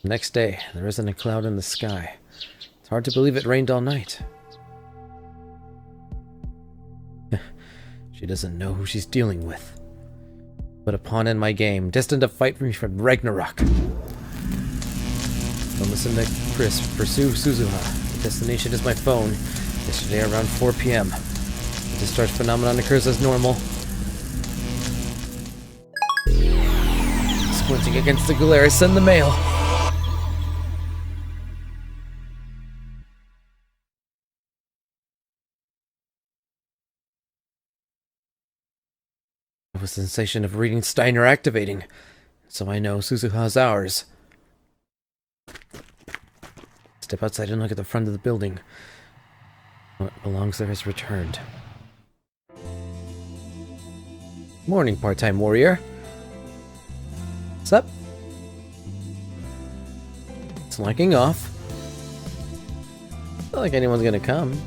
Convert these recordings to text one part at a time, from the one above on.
Next day, there isn't a cloud in the sky. It's hard to believe it rained all night. She doesn't know who she's dealing with. But a pawn in my game, destined to fight me from Ragnarok. Don't listen to Chris. Pursue Suzuha. The destination is my phone. Yesterday around 4 p.m. The discharge phenomenon occurs as normal. Squinting against the glare, send the mail. The sensation of reading Steiner activating, so I know Suzuha's ours. Step outside and look at the front of the building. What belongs there has returned. Morning, part-time warrior. What's up? Slacking off. Not like anyone's gonna come.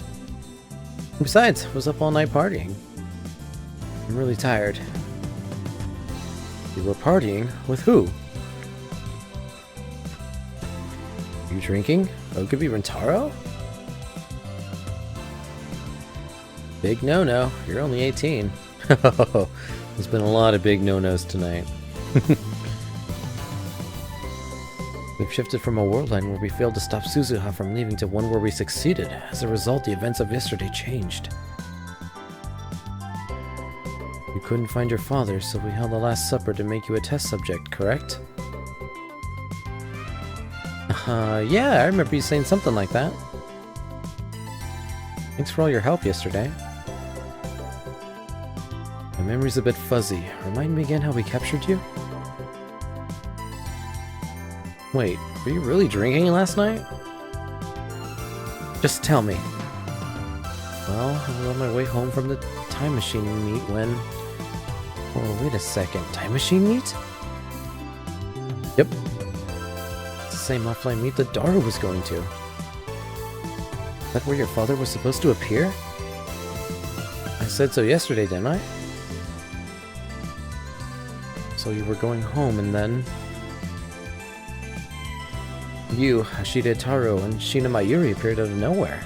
Besides, I was up all night partying. I'm really tired. You were partying? With who? You drinking? Okabe Rentaro? Big no-no. You're only 18. There's been a lot of big no-nos tonight. We've shifted from a world line where we failed to stop Suzuha from leaving to one where we succeeded. As a result, the events of yesterday changed. You couldn't find your father, so we held the Last Supper to make you a test subject, correct? Yeah, I remember you saying something like that. Thanks for all your help yesterday. My memory's a bit fuzzy. Remind me again how we captured you? Wait, were you really drinking last night? Just tell me. Well, I was on my way home from the time machine meet when... Oh, wait a second. Time machine meet? Yep. It's the same offline meet that Dara was going to. Is that where your father was supposed to appear? I said so yesterday, didn't I? So you were going home and then... You, Ashida Taro, and Shina Mayuri appeared out of nowhere.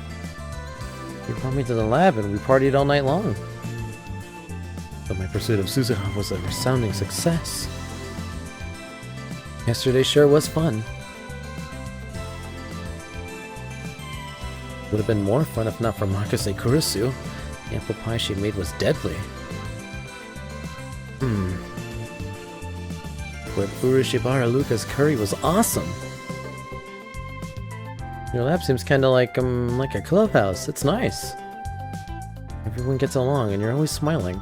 You brought me to the lab and we partied all night long. But my pursuit of Suzuha was a resounding success. Yesterday sure was fun. Would have been more fun if not for Makase Kurisu. The apple pie she made was deadly. But Furushibara Luca's curry was awesome. Your lab seems kinda like a clubhouse. It's nice. Everyone gets along and you're always smiling.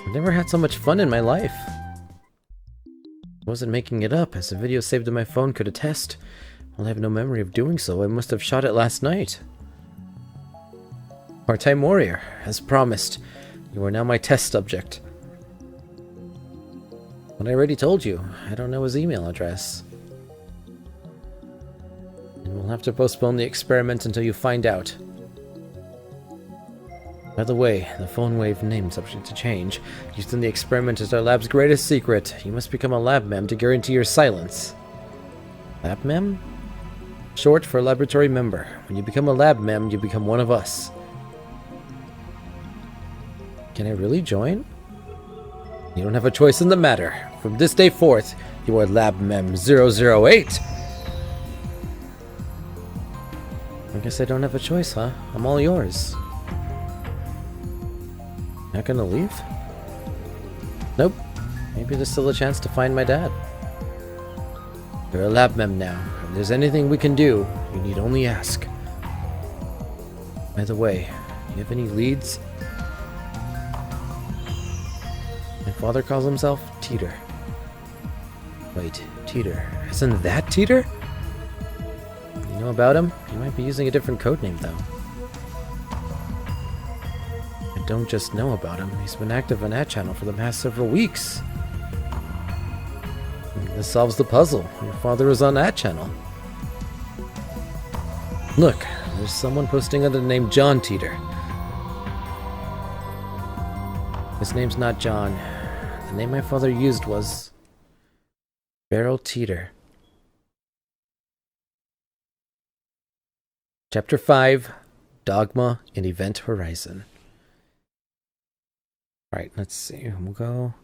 I've never had so much fun in my life. I wasn't making it up, as the video saved in my phone could attest. While I have no memory of doing so, I must have shot it last night. Part-time warrior, as promised, you are now my test subject. But I already told you, I don't know his email address. And we'll have to postpone the experiment until you find out. By the way, the phone wave name subject to change. Used in the experiment is our lab's greatest secret. You must become a lab mem to guarantee your silence. Lab mem? Short for laboratory member. When you become a lab mem, you become one of us. Can I really join? You don't have a choice in the matter. From this day forth, you are lab mem 008. I guess I don't have a choice, huh? I'm all yours. Not gonna leave? Nope. Maybe there's still a chance to find my dad. You're a lab mem now. If there's anything we can do, you need only ask. By the way, do you have any leads? My father calls himself Teeter. Wait, Teeter. Isn't that Teeter? You know about him? He might be using a different codename, though. I don't just know about him. He's been active on that channel for the past several weeks. This solves the puzzle. Your father is on that channel. Look, There's someone posting under the name John Teeter. His name's not John. The name my father used was Beryl Teeter. Chapter 5, Dogma in Event Horizon. Alright, let's see. We'll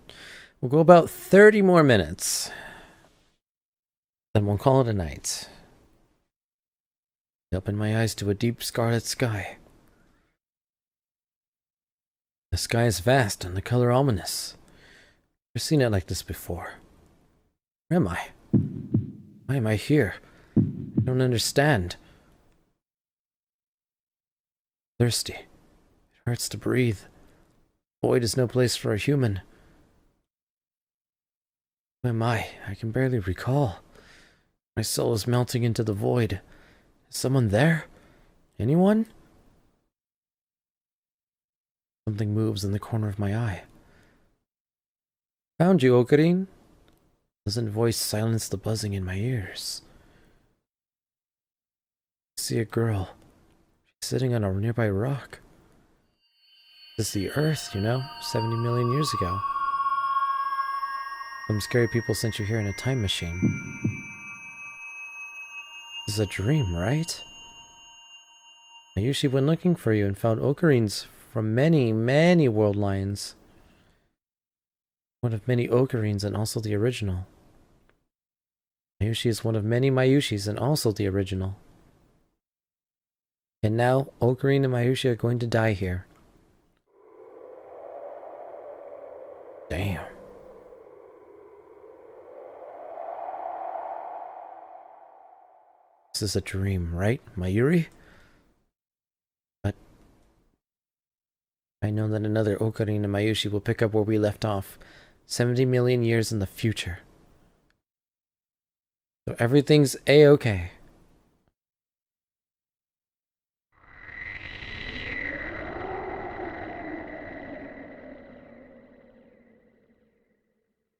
go about 30 more minutes. Then we'll call it a night. I open my eyes to a deep scarlet sky. The sky is vast and the color ominous. I've never seen it like this before. Where am I? Why am I here? I don't understand. Thirsty. It hurts to breathe. Void is no place for a human. Who am I? I can barely recall. My soul is melting into the void. Is someone there? Anyone? Something moves in the corner of my eye. Found you, Ocarine. Pleasant voice silenced the buzzing in my ears. I see a girl. She's sitting on a nearby rock. This is the Earth, 70 million years ago. Some scary people sent you here in a time machine. This is a dream, right? Mayushi went looking for you and found ocarines from many, many world lines. One of many ocarines and also the original. Mayushi is one of many Mayushis and also the original. And now, Ocarine and Mayushi are going to die here. Damn. This is a dream, right, Mayuri? But I know that another Ocarine and Mayushi will pick up where we left off, 70 million years in the future. So everything's A-okay.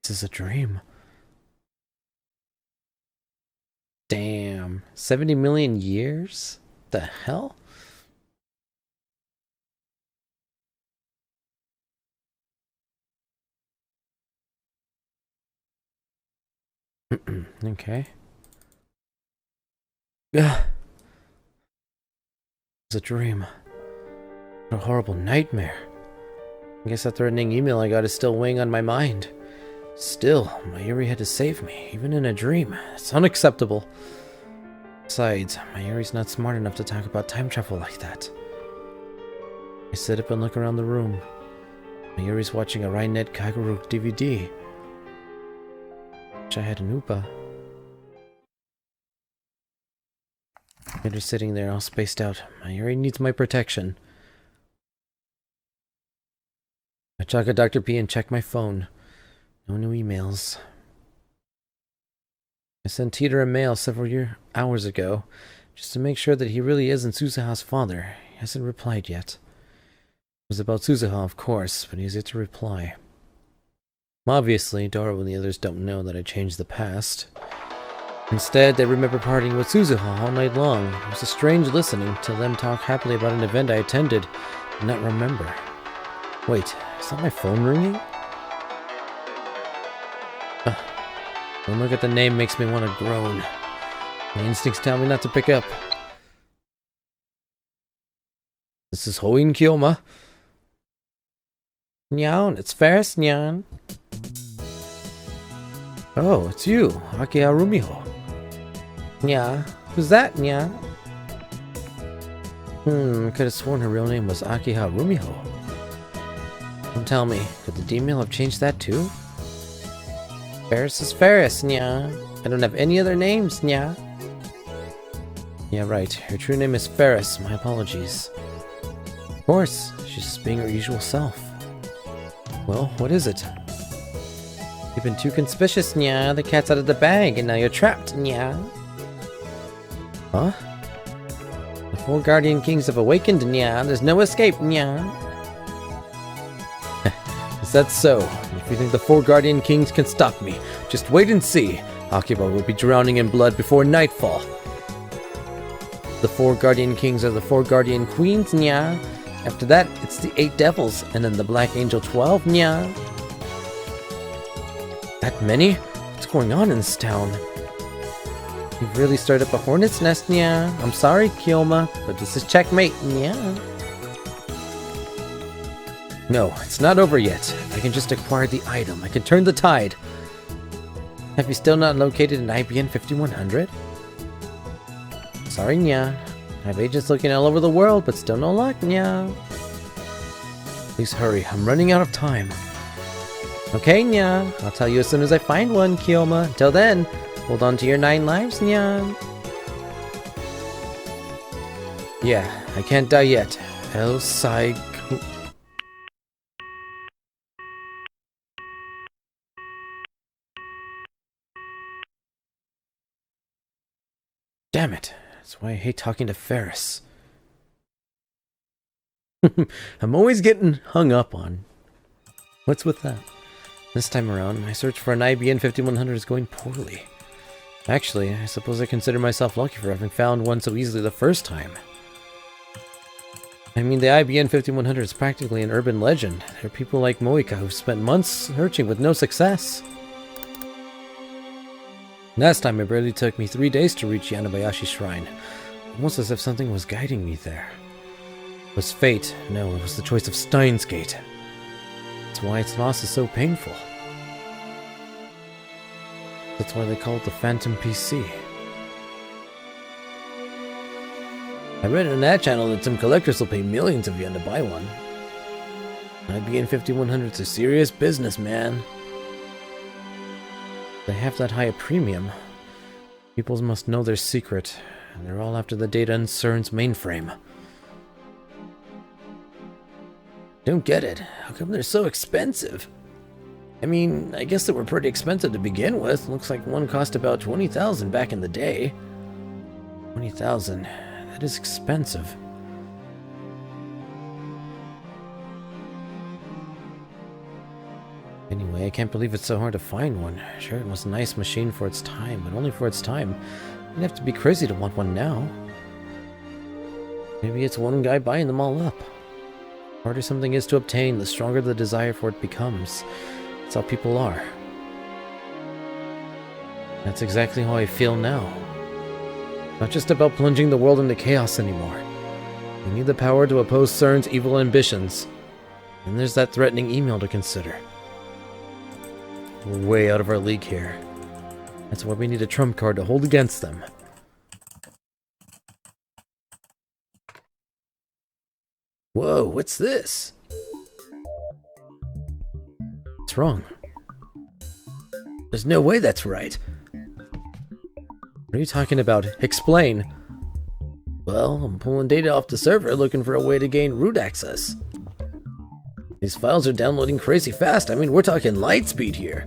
This is a dream. Damn. 70 million years? The hell? Okay. Ugh. It's a dream. What a horrible nightmare. I guess that threatening email I got is still weighing on my mind. Still, Mayuri had to save me, even in a dream. It's unacceptable. Besides, Mayuri's not smart enough to talk about time travel like that. I sit up and look around the room. Mayuri's watching a Rainet Kaguru DVD. Wish I had an Upa. They're sitting there all spaced out. Mayuri needs my protection. I talk to Dr. P and check my phone. No new emails. I sent Teeter a mail several hours ago, just to make sure that he really isn't Suzuha's father. He hasn't replied yet. It was about Suzuha, of course, but he's yet to reply. Obviously, Doro and the others don't know that I changed the past. Instead, they remember partying with Suzuha all night long. It was a strange listening to them talk happily about an event I attended and not remember. Wait, is that my phone ringing? One look at the name makes me want to groan. My instincts tell me not to pick up. This is Hoin Kyoma. Nyan, it's Ferris, Nyan. Oh, it's you, Akiha Rumiho. Yeah, who's that, Nyan? Could have sworn her real name was Akiha Rumiho. Don't tell me, could the D-mail have changed that too? Ferris is Ferris, nya. I don't have any other names, nya. Yeah, right. Her true name is Ferris. My apologies. Of course, she's just being her usual self. Well, what is it? You've been too conspicuous, nya. The cat's out of the bag, and now you're trapped, nya. Huh? The 4 Guardian Kings have awakened, nya. There's no escape, nya. Is that so? If you think the 4 Guardian Kings can stop me, just wait and see. Akiba will be drowning in blood before nightfall. The 4 Guardian Kings are the 4 Guardian Queens, nya. After that, it's the 8 Devils, and then the Black Angel 12, nya. That many? What's going on in this town? You've really stirred up a hornet's nest, nya. I'm sorry, Kyoma, but this is checkmate, nya. No, it's not over yet. I can just acquire the item. I can turn the tide. Have you still not located an IBN 5100? Sorry, nya. I have agents looking all over the world, but still no luck, nya. Please hurry, I'm running out of time. Okay, nya. I'll tell you as soon as I find one, Kyoma. Until then, hold on to your 9 lives, nya. Yeah, I can't die yet. El Sai... Damn it. That's why I hate talking to Ferris. I'm always getting hung up on. What's with that? This time around, my search for an IBN 5100 is going poorly. Actually, I suppose I consider myself lucky for having found one so easily the first time. I mean, the IBN 5100 is practically an urban legend. There are people like Moika who've spent months searching with no success. Last time it barely took me 3 days to reach Yanabayashi Shrine. Almost as if something was guiding me there. It was fate. No, it was the choice of Steins Gate. That's why its loss is so painful. That's why they call it the Phantom PC. I read on that channel that some collectors will pay millions of yen to buy one. IBN 5100's a serious business, man. They have that high a premium. People must know their secret, and they're all after the data in CERN's mainframe. Don't get it. How come they're so expensive? I mean, I guess they were pretty expensive to begin with. Looks like one cost about 20,000 back in the day. 20,000. That is expensive. Anyway, I can't believe it's so hard to find one. Sure, it was a nice machine for its time, but only for its time. You'd have to be crazy to want one now. Maybe it's one guy buying them all up. The harder something is to obtain, the stronger the desire for it becomes. That's how people are. That's exactly how I feel now. Not just about plunging the world into chaos anymore. We need the power to oppose CERN's evil ambitions. And there's that threatening email to consider. We're way out of our league here. That's why we need a trump card to hold against them. Whoa, what's this? What's wrong? There's no way that's right. What are you talking about? Explain. Well, I'm pulling data off the server looking for a way to gain root access. These files are downloading crazy fast. I mean, we're talking light speed here.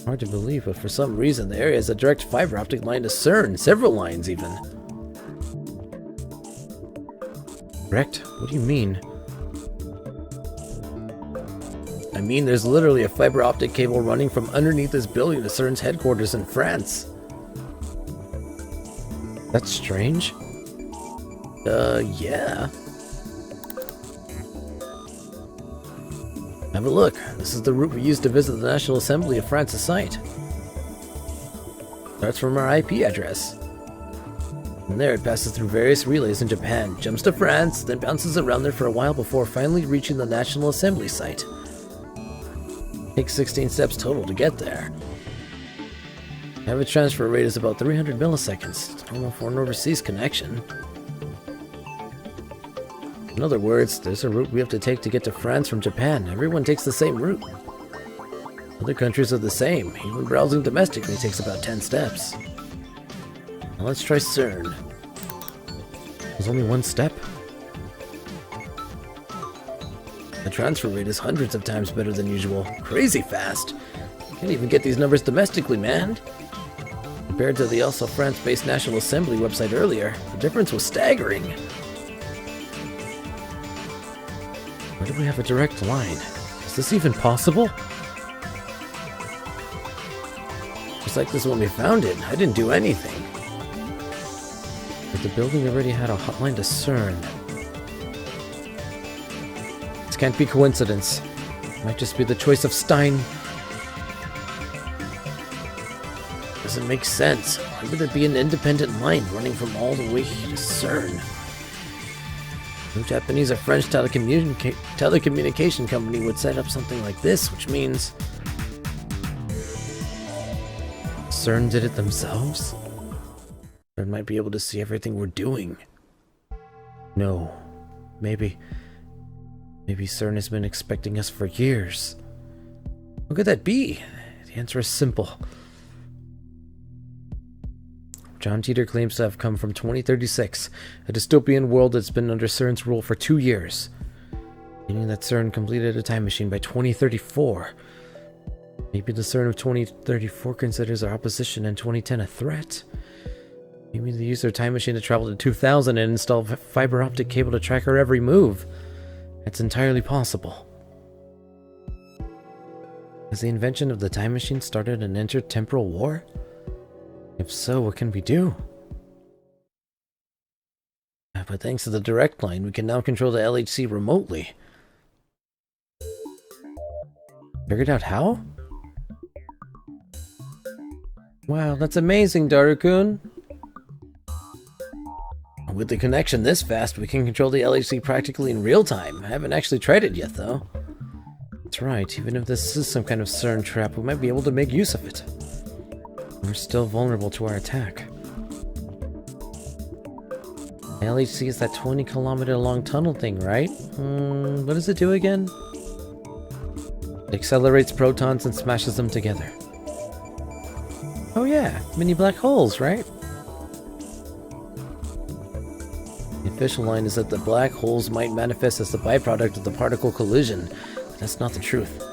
Hard to believe, but for some reason the area has a direct fiber optic line to CERN. Several lines, even. Direct? What do you mean? I mean, there's literally a fiber optic cable running from underneath this building to CERN's headquarters in France. That's strange. Yeah. Have a look. This is the route we used to visit the National Assembly of France's site. Starts from our IP address. From there, it passes through various relays in Japan, jumps to France, then bounces around there for a while before finally reaching the National Assembly site. Takes 16 steps total to get there. Average transfer rate is about 300 milliseconds. It's normal for an overseas connection. In other words, there's a route we have to take to get to France from Japan. Everyone takes the same route. Other countries are the same. Even browsing domestically takes about 10 steps. Now let's try CERN. There's only one step. The transfer rate is hundreds of times better than usual. Crazy fast. Can't even get these numbers domestically, man. Compared to the also France-based National Assembly website earlier, the difference was staggering. Why do we have a direct line? Is this even possible? Just like this when we found it, I didn't do anything. the building already had a hotline to CERN. This can't be coincidence. It might just be the choice of Stein. Doesn't make sense. Why would there be an independent line running from all the way to CERN? No Japanese or French telecommunication company would set up something like this, which means CERN did it themselves? CERN might be able to see everything we're doing. No. Maybe CERN has been expecting us for years. What could that be? The answer is simple. John Teeter claims to have come from 2036, a dystopian world that's been under CERN's rule for 2 years, meaning that CERN completed a time machine by 2034. Maybe the CERN of 2034 considers our opposition in 2010 a threat. Maybe they use their time machine to travel to 2000 and install a fiber optic cable to track our every move. It's entirely possible. Has the invention of the time machine started an intertemporal war? If so, what can we do? But thanks to the direct line, we can now control the LHC remotely. Figured out how? Wow, that's amazing, Daru-kun. With the connection this fast, we can control the LHC practically in real time. I haven't actually tried it yet, though. That's right, even if this is some kind of CERN trap, we might be able to make use of it. We're still vulnerable to our attack. The LHC is that 20-kilometer long tunnel thing, right? What does it do again? It accelerates protons and smashes them together. Oh yeah, mini black holes, right? The official line is that the black holes might manifest as the byproduct of the particle collision, but that's not the truth.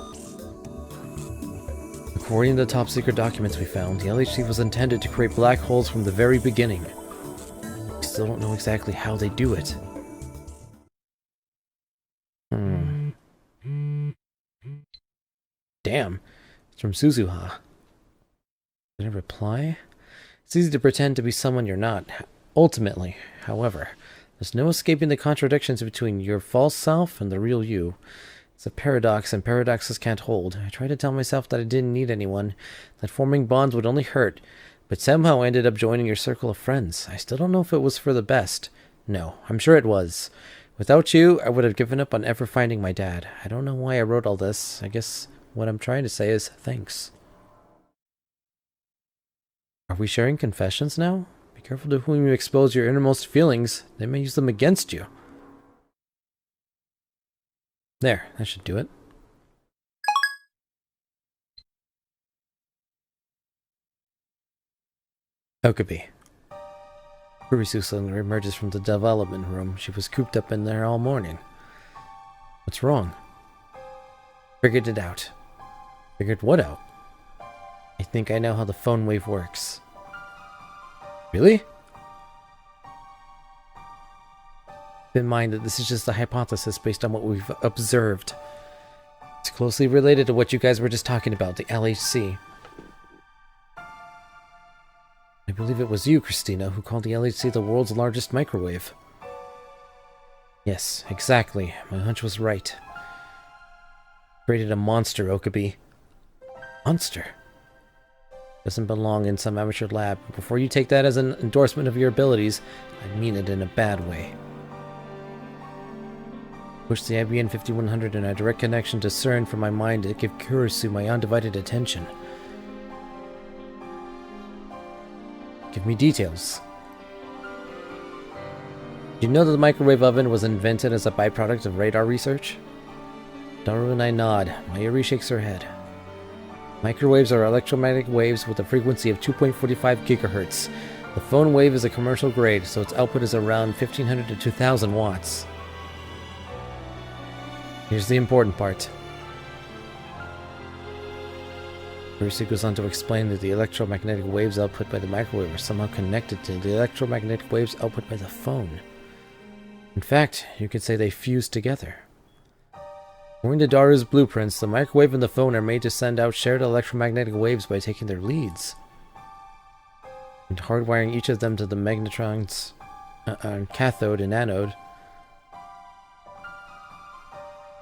According to the top-secret documents we found, the LHC was intended to create black holes from the very beginning. We still don't know exactly how they do it. Damn, it's from Suzuha. Did I reply? It's easy to pretend to be someone you're not. Ultimately, however, there's no escaping the contradictions between your false self and the real you. It's a paradox, and paradoxes can't hold. I tried to tell myself that I didn't need anyone, that forming bonds would only hurt, but somehow I ended up joining your circle of friends. I still don't know if it was for the best. No, I'm sure it was. Without you, I would have given up on ever finding my dad. I don't know why I wrote all this. I guess what I'm trying to say is thanks. Are we sharing confessions now? Be careful to whom you expose your innermost feelings. They may use them against you. There, that should do it. Okabe. Kurisu suddenly emerges from the development room. She was cooped up in there all morning. What's wrong? Figured it out. Figured what out? I think I know how the phone wave works. Really? Keep in mind that this is just a hypothesis based on what we've observed. It's closely related to what you guys were just talking about, the LHC. I believe it was you, Christina, who called the LHC the world's largest microwave. Yes, exactly. My hunch was right. Created a monster, Okabe. Monster? Doesn't belong in some amateur lab. Before you take that as an endorsement of your abilities, I mean it in a bad way. Push the IBN 5100 in a direct connection to CERN for my mind to give Kurisu my undivided attention. Give me details. Do you know that the microwave oven was invented as a byproduct of radar research? Daru and I nod. Mayuri shakes her head. Microwaves are electromagnetic waves with a frequency of 2.45 gigahertz. The phone wave is a commercial grade, so its output is around 1500 to 2000 watts. Here's the important part. Kurisu goes on to explain that the electromagnetic waves output by the microwave are somehow connected to the electromagnetic waves output by the phone. In fact, you could say they fuse together. According to Daru's blueprints, the microwave and the phone are made to send out shared electromagnetic waves by taking their leads and hardwiring each of them to the magnetrons cathode and anode.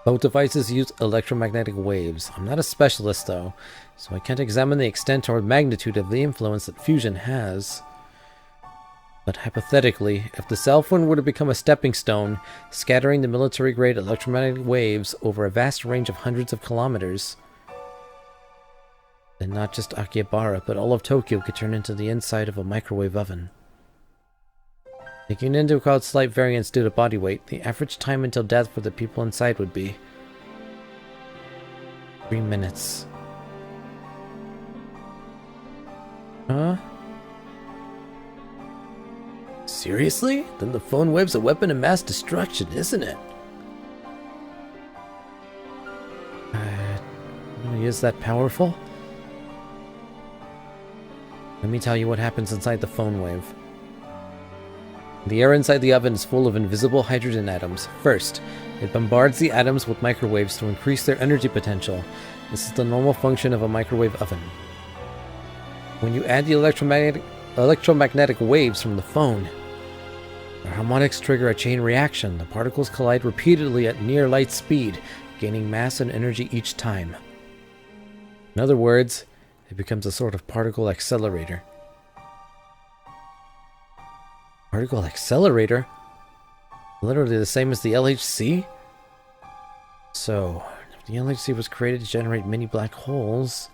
Both devices use electromagnetic waves. I'm not a specialist though, so I can't examine the extent or magnitude of the influence that fusion has. But hypothetically, if the cell phone were to become a stepping stone, scattering the military-grade electromagnetic waves over a vast range of hundreds of kilometers, then not just Akihabara, but all of Tokyo could turn into the inside of a microwave oven. Taking into account slight variance due to body weight, the average time until death for the people inside would be 3 minutes. Huh? Seriously? Then the phone wave's a weapon of mass destruction, isn't it? Really is that powerful? Let me tell you what happens inside the phone wave. The air inside the oven is full of invisible hydrogen atoms. First, it bombards the atoms with microwaves to increase their energy potential. This is the normal function of a microwave oven. When you add the electromagnetic waves from the phone, the harmonics trigger a chain reaction. The particles collide repeatedly at near light speed, gaining mass and energy each time. In other words, it becomes a sort of particle accelerator. Particle accelerator? Literally the same as the LHC? So, if the LHC was created to generate mini black holes,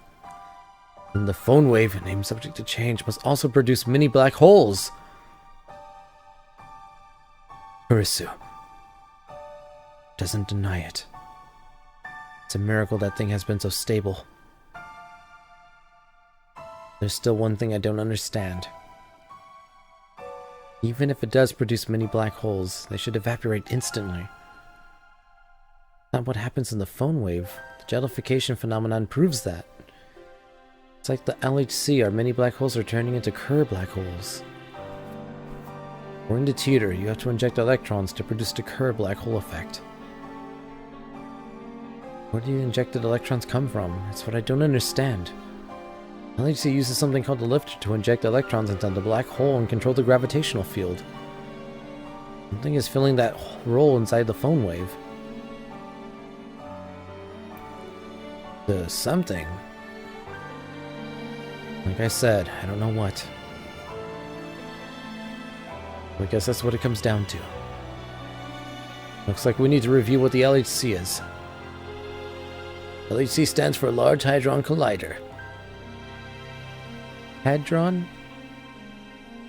then the phone wave, named subject to change, must also produce mini black holes. Kurisu doesn't deny it. It's a miracle that thing has been so stable. There's still one thing I don't understand. Even if it does produce many black holes, they should evaporate instantly. Not what happens in the phone wave. The jellification phenomenon proves that. It's like the LHC, our many black holes are turning into Kerr black holes. According to Teeter, you have to inject electrons to produce the Kerr black hole effect. Where do the injected electrons come from? That's what I don't understand. LHC uses something called the lifter to inject electrons into the black hole and control the gravitational field. Something is filling that role inside the phone wave. The something. Like I said, I don't know what. I guess that's what it comes down to. Looks like we need to review what the LHC is. LHC stands for Large Hadron Collider. Hadron?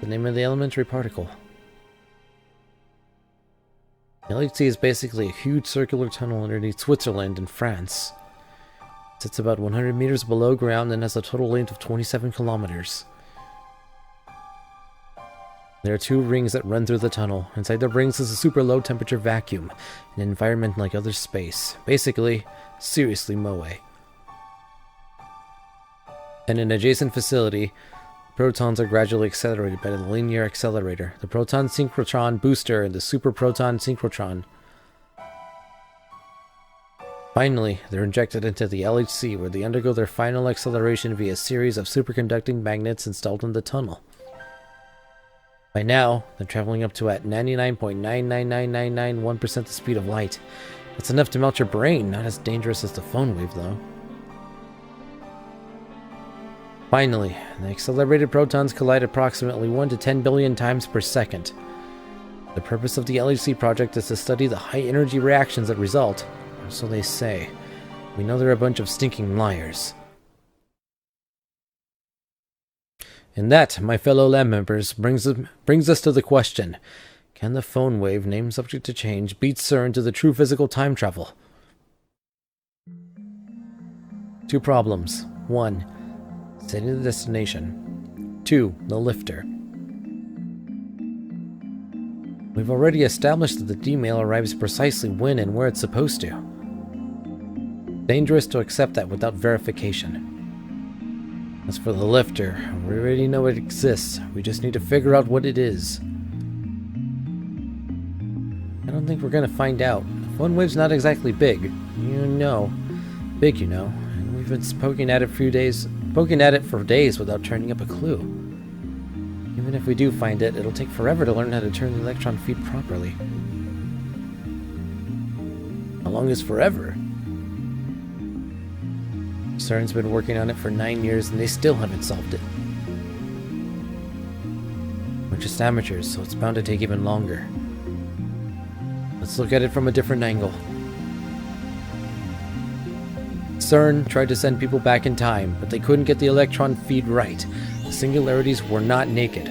The name of the elementary particle. The LHC is basically a huge circular tunnel underneath Switzerland and France. It sits about 100 meters below ground and has a total length of 27 kilometers. There are 2 rings that run through the tunnel. Inside the rings is a super low temperature vacuum, an environment like other space. Basically, seriously moe. In an adjacent facility, protons are gradually accelerated by the linear accelerator, the proton synchrotron booster, and the super proton synchrotron. Finally, they're injected into the LHC, where they undergo their final acceleration via a series of superconducting magnets installed in the tunnel. By now, they're traveling up to at 99.999991% the speed of light. That's enough to melt your brain, not as dangerous as the phone wave, though. Finally, the accelerated protons collide approximately 1 to 10 billion times per second. The purpose of the LHC project is to study the high-energy reactions that result, or so they say. We know they're a bunch of stinking liars. And that, my fellow lab members, brings us to the question, can the phone wave, named subject to change, beat CERN to the true physical time travel? 2 problems. 1. Setting the destination. 2. The lifter. We've already established that the D-mail arrives precisely when and where it's supposed to. Dangerous to accept that without verification. As for the lifter, we already know it exists. We just need to figure out what it is. I don't think we're gonna find out. The phone wave's not exactly big. Big, you know. And we've been poking at it for days without turning up a clue. Even if we do find it, it'll take forever to learn how to turn the electron feed properly. How long is forever? CERN's been working on it for 9 years and they still haven't solved it. We're just amateurs, so it's bound to take even longer. Let's look at it from a different angle. CERN tried to send people back in time, but they couldn't get the electron feed right. The singularities were not naked.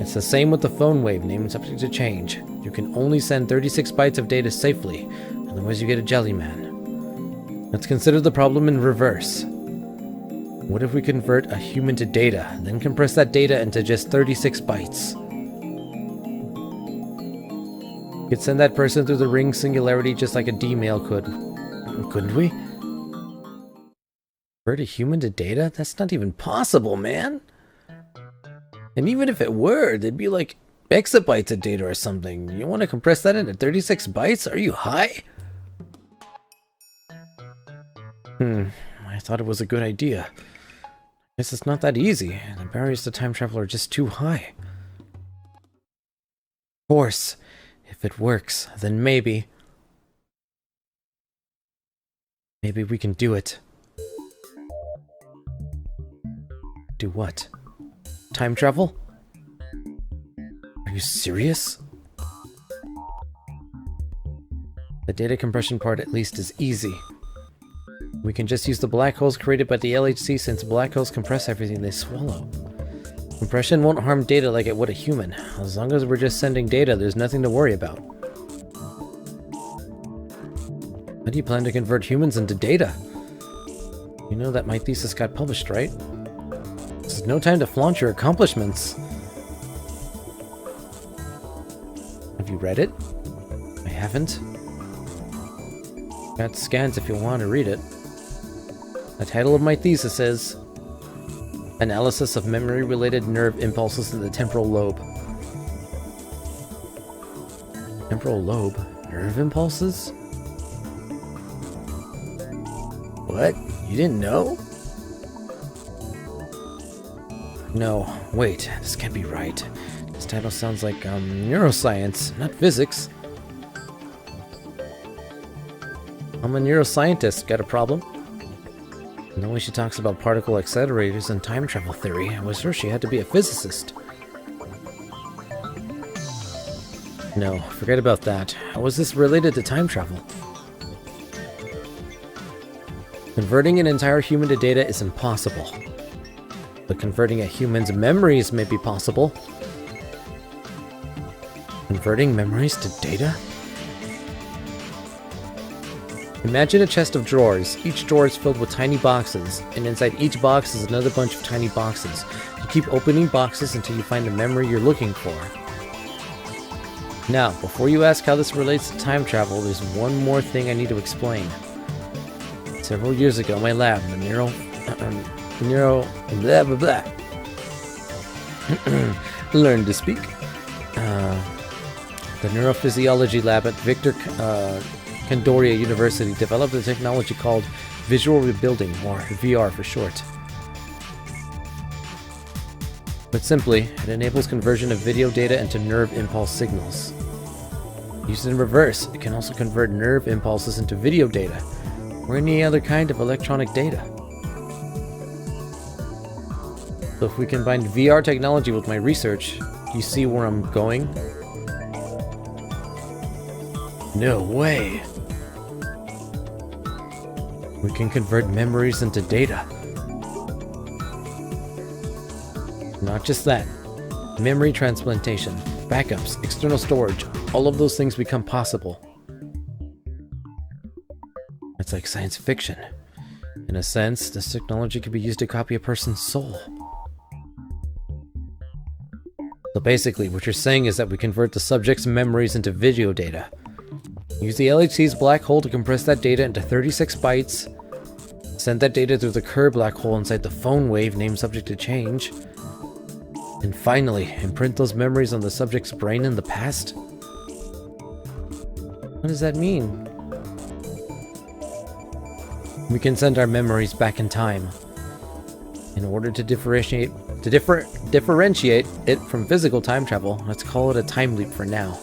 It's the same with the phone wave, named subject to change. You can only send 36 bytes of data safely, otherwise you get a jelly man. Let's consider the problem in reverse. What if we convert a human to data, then compress that data into just 36 bytes? We could send that person through the ring singularity just like a D-mail could. Couldn't we? Convert a human to data? That's not even possible, man! And even if it were, they'd be like exabytes of data or something. You want to compress that into 36 bytes? Are you high? I thought it was a good idea. Guess it's not that easy. The barriers to time travel are just too high. Of course, if it works, then maybe we can do it. Do what? Time travel? Are you serious? The data compression part at least is easy. We can just use the black holes created by the LHC since black holes compress everything they swallow. Compression won't harm data like it would a human. As long as we're just sending data, there's nothing to worry about. How do you plan to convert humans into data? You know that my thesis got published, right? This is no time to flaunt your accomplishments. Have you read it? I haven't. Got scans if you want to read it. The title of my thesis is Analysis of Memory-Related Nerve Impulses in the Temporal Lobe. Temporal lobe? Nerve impulses? What? You didn't know? No, wait, this can't be right. This title sounds like neuroscience, not physics. I'm a neuroscientist, got a problem? And the way she talks about particle accelerators and time travel theory, I was sure she had to be a physicist. No, forget about that. How is this related to time travel? Converting an entire human to data is impossible. But converting a human's memories may be possible. Converting memories to data? Imagine a chest of drawers. Each drawer is filled with tiny boxes, and inside each box is another bunch of tiny boxes. You keep opening boxes until you find the memory you're looking for. Now, before you ask how this relates to time travel, there's one more thing I need to explain. Several years ago, my lab, the blah blah blah. Learn to speak. The neurophysiology lab at Victor Candoria University developed a technology called visual rebuilding, or VR for short. Put simply, it enables conversion of video data into nerve impulse signals. Used in reverse, it can also convert nerve impulses into video data, or any other kind of electronic data. So if we combine VR technology with my research, you see where I'm going? No way! We can convert memories into data. Not just that. Memory transplantation, backups, external storage, all of those things become possible. It's like science fiction. In a sense, this technology could be used to copy a person's soul. So basically, what you're saying is that we convert the subject's memories into video data. Use the LHC's black hole to compress that data into 36 bytes. Send that data through the Kerr black hole inside the phone wave named subject to change. And finally, imprint those memories on the subject's brain in the past? What does that mean? We can send our memories back in time. In order to differentiate it from physical time travel, let's call it a time leap for now.